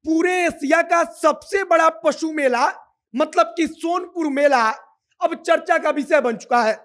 पूरे एशिया का सबसे बड़ा पशु मेला मतलब कि सोनपुर मेला अब चर्चा का विषय बन चुका है।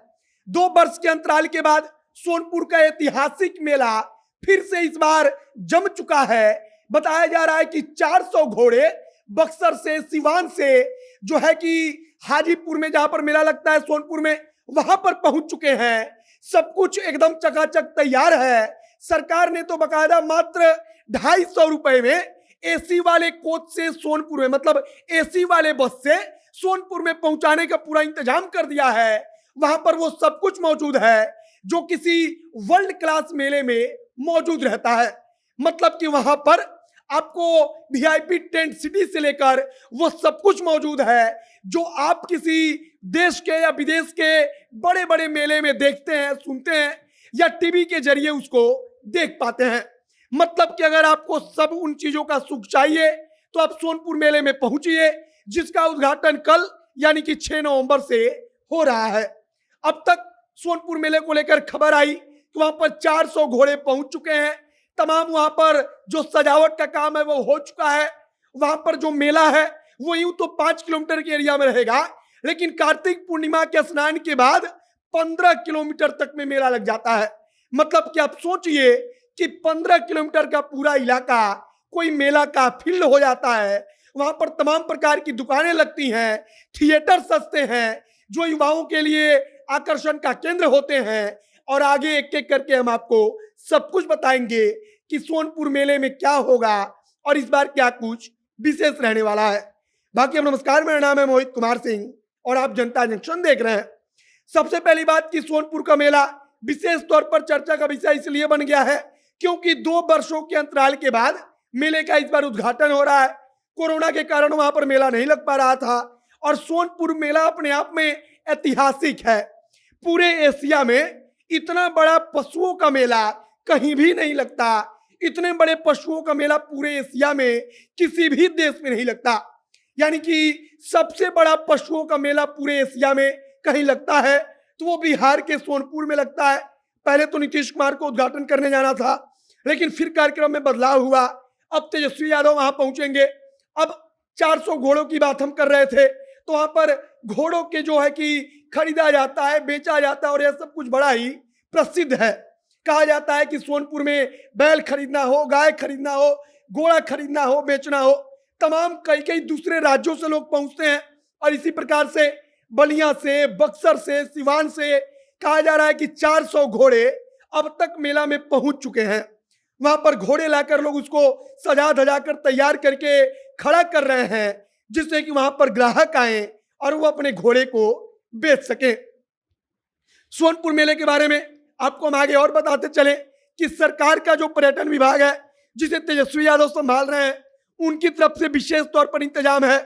2 वर्ष के अंतराल के बाद सोनपुर का ऐतिहासिक मेला फिर से इस बार जम चुका है। बताया जा रहा है कि 400 घोड़े बक्सर से, सिवान से, जो है कि हाजीपुर में जहां पर मेला लगता है सोनपुर में, वहां पर पहुंच चुके हैं। सब कुछ एकदम चकाचक तैयार है। सरकार ने तो बकायदा मात्र 250 रुपए में एसी वाले कोच से सोनपुर में, मतलब एसी वाले बस से सोनपुर में पहुंचाने का पूरा इंतजाम कर दिया है। वहां पर वो सब कुछ मौजूद है जो किसी वर्ल्ड क्लास मेले में मौजूद रहता है। मतलब कि वहां पर आपको वीआईपी टेंट सिटी से लेकर वो सब कुछ मौजूद है जो आप किसी देश के या विदेश के बड़े बड़े मेले में देखते हैं, सुनते हैं या टीवी के जरिए उसको देख पाते हैं। मतलब कि अगर आपको सब उन चीजों का सुख चाहिए तो आप सोनपुर मेले में पहुंचिए, जिसका उद्घाटन कल यानी कि 6 नवंबर से हो रहा है। अब तक सोनपुर मेले को लेकर खबर आई कि वहां पर 400 घोड़े पहुंच चुके हैं। तमाम वहां पर जो सजावट का काम है वो हो चुका है। वहां पर जो मेला है वो यूं तो 5 किलोमीटर के एरिया में रहेगा, लेकिन कार्तिक पूर्णिमा के स्नान के बाद 15 किलोमीटर तक में मेला लग जाता है। मतलब कि आप सोचिए कि 15 किलोमीटर का पूरा इलाका कोई मेला का फील्ड हो जाता है। वहां पर तमाम प्रकार की दुकानें लगती हैं, थिएटर सस्ते हैं जो युवाओं के लिए आकर्षण का केंद्र होते हैं। और आगे एक एक करके हम आपको सब कुछ बताएंगे कि सोनपुर मेले में क्या होगा और इस बार क्या कुछ विशेष रहने वाला है। बाकी हम नमस्कार, मेरा नाम है मोहित कुमार सिंह और आप जनता जंक्शन देख रहे हैं। सबसे पहली बात कि सोनपुर का मेला विशेष तौर पर चर्चा का विषय इसलिए बन गया है क्योंकि 2 वर्षों के अंतराल के बाद मेले का इस बार उद्घाटन हो रहा है। कोरोना के कारण वहां पर मेला नहीं लग पा रहा था और सोनपुर मेला अपने आप में ऐतिहासिक है। पूरे एशिया में इतना बड़ा पशुओं का मेला कहीं भी नहीं लगता। इतने बड़े पशुओं का मेला पूरे एशिया में किसी भी देश में नहीं लगता। यानी कि सबसे बड़ा पशुओं का मेला पूरे एशिया में कहीं लगता है तो वो बिहार के सोनपुर में लगता है। पहले तो नीतीश कुमार को उद्घाटन करने जाना था, लेकिन फिर कार्यक्रम में बदलाव हुआ। अब तेजस्वी यादव वहां पहुंचेंगे। अब 400 घोड़ों की बात हम कर रहे थे तो वहां पर घोड़ों के जो है कि खरीदा जाता है, बेचा जाता है और यह सब कुछ बड़ा ही प्रसिद्ध है। कहा जाता है कि सोनपुर में बैल खरीदना हो, गाय खरीदना हो, घोड़ा खरीदना हो, बेचना हो, तमाम कई कई दूसरे राज्यों से लोग पहुंचते हैं। और इसी प्रकार से बलिया से, बक्सर से, सिवान से कहा जा रहा है कि 400 घोड़े अब तक मेला में पहुंच चुके हैं। वहां पर घोड़े लाकर लोग उसको सजा धजा कर तैयार करके खड़ा कर रहे हैं, जिससे कि वहां पर ग्राहक आए और वो अपने घोड़े को बेच सके। सोनपुर मेले के बारे में आपको हम आगे और बताते चले कि सरकार का जो पर्यटन विभाग है, जिसे तेजस्वी यादव संभाल रहे हैं, उनकी तरफ से विशेष तौर पर इंतजाम है।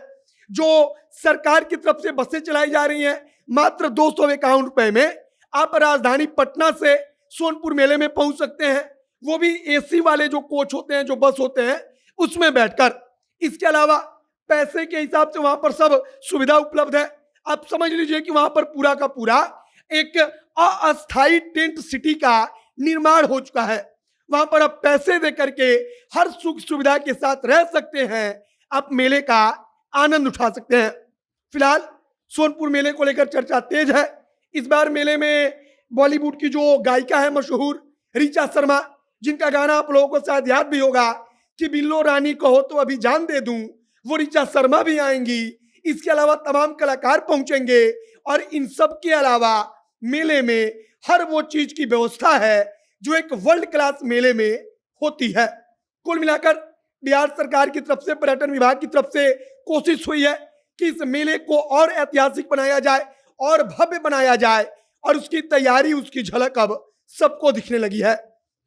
जो सरकार की तरफ से बसें चलाई जा रही हैं, मात्र 251 रुपए में आप राजधानी पटना से सोनपुर मेले में पहुंच सकते हैं। वो भी एसी वाले जो कोच होते हैं, जो बस होते हैं, उसमें बैठकर। इसके अलावा पैसे के हिसाब से वहां पर सब सुविधा उपलब्ध है। आप समझ लीजिए कि वहां पर पूरा का पूरा एक अस्थायी टेंट सिटी का निर्माण हो चुका है। वहां पर आप पैसे दे करके हर सुख सुविधा के साथ रह सकते हैं, आप मेले का आनंद उठा सकते हैं। फिलहाल सोनपुर मेले को लेकर चर्चा तेज है। इस बार मेले में बॉलीवुड की जो गायिका है मशहूर ऋचा शर्मा, जिनका गाना आप लोगों को शायद याद भी होगा कि बिल्लो रानी कहो तो अभी जान दे दूं, वो ऋचा शर्मा भी आएंगी। इसके अलावा तमाम कलाकार पहुंचेंगे और इन सब के अलावा मेले में हर वो चीज की व्यवस्था है जो एक वर्ल्ड क्लास मेले में होती है। कुल मिलाकर बिहार सरकार की तरफ से, पर्यटन विभाग की तरफ से कोशिश हुई है कि इस मेले को और ऐतिहासिक बनाया जाए और भव्य बनाया जाए, और उसकी तैयारी, उसकी झलक अब सबको दिखने लगी है।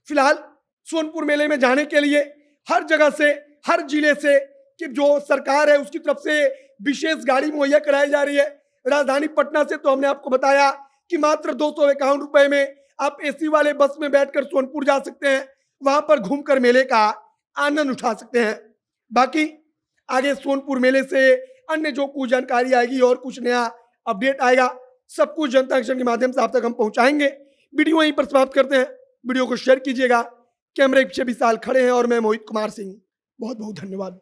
फिलहाल सोनपुर मेले में जाने के लिए हर जगह से, हर जिले से कि जो सरकार है उसकी तरफ से विशेष गाड़ी मुहैया कराई जा रही है। राजधानी पटना से तो हमने आपको बताया कि मात्र 251 रुपए में आप एसी वाले बस में बैठकर सोनपुर जा सकते हैं, वहां पर घूमकर मेले का आनंद उठा सकते हैं। बाकी आगे सोनपुर मेले से अन्य जो कुछ जानकारी आएगी और कुछ नया अपडेट आएगा, सब कुछ जनता एक्शन के माध्यम से आप तक हम पहुंचाएंगे। वीडियो यहीं पर समाप्त करते हैं। वीडियो को शेयर कीजिएगा। कैमरे के पीछे विशाल खड़े हैं और मैं मोहित कुमार सिंह। बहुत बहुत धन्यवाद।